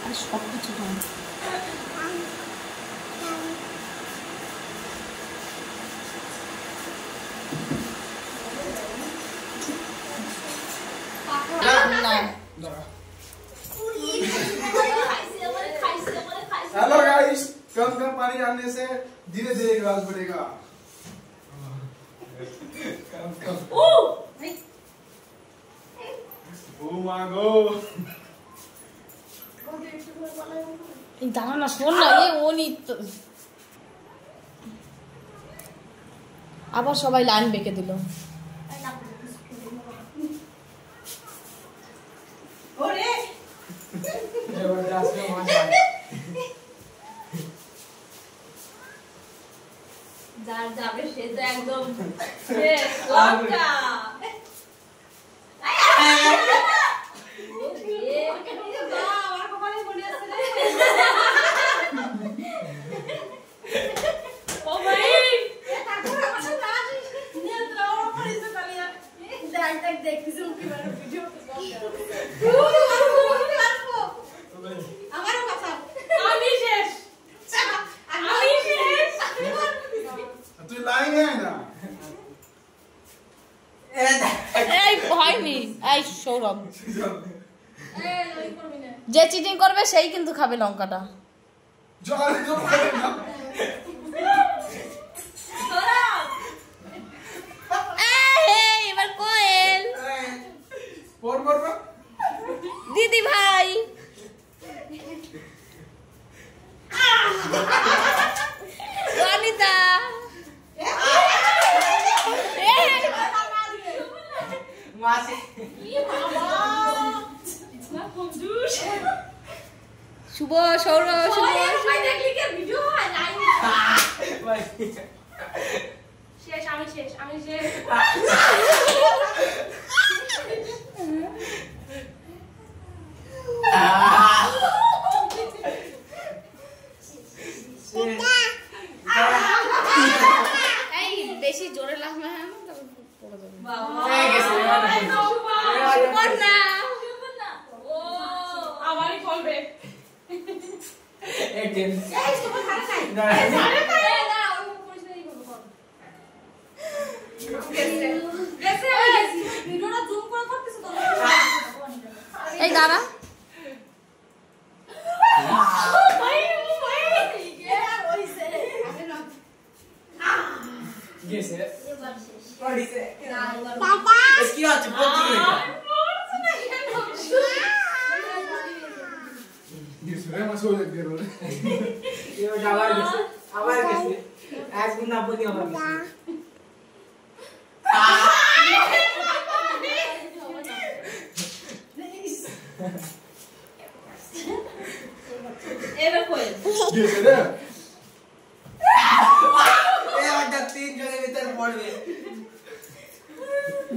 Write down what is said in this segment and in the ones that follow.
আর সব কিছু হয় हेलो गाइस, कम कम पानी डालने से धीरे धीरे गिलास बढ़ेगा। मांगो দাঁড়া না, শোন না, ও নি আবার সবাই লাইন বেঁকে দিল। যার যাবে সে তো একদম হয়নি। এই সৌরভ, যে চিটিং করবে সেই কিন্তু খাবে লঙ্কাটা। এবার কোয়েল দিদি ভাই অনিতা শুভ সৌরভ শুভ শেষ, আমি শেষ, আমি শেষ। এই বেশি জোরে লাগবে না। আমারই করবে। এই দাঁড়া,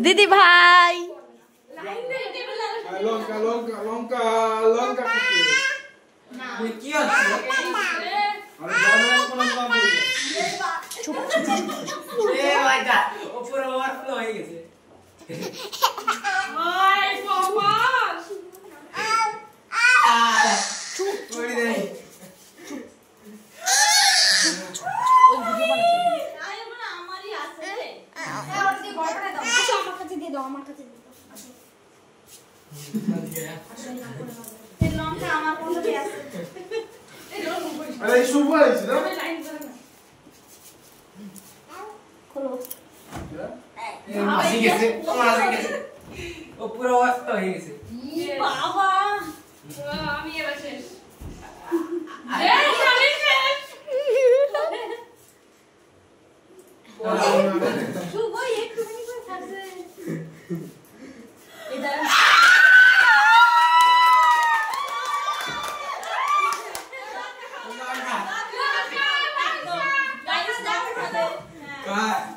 দিদি ভাই লঙ্কা লঙ্কা লঙ্কা লঙ্কা কি আরে শুভ হয়েছে না খোলো মাসি গেছে ও পুরো অবস্থা হয়ে গেছে বাবা আমি এবার শেষ শুভ একটুখানি করে থাকবে God.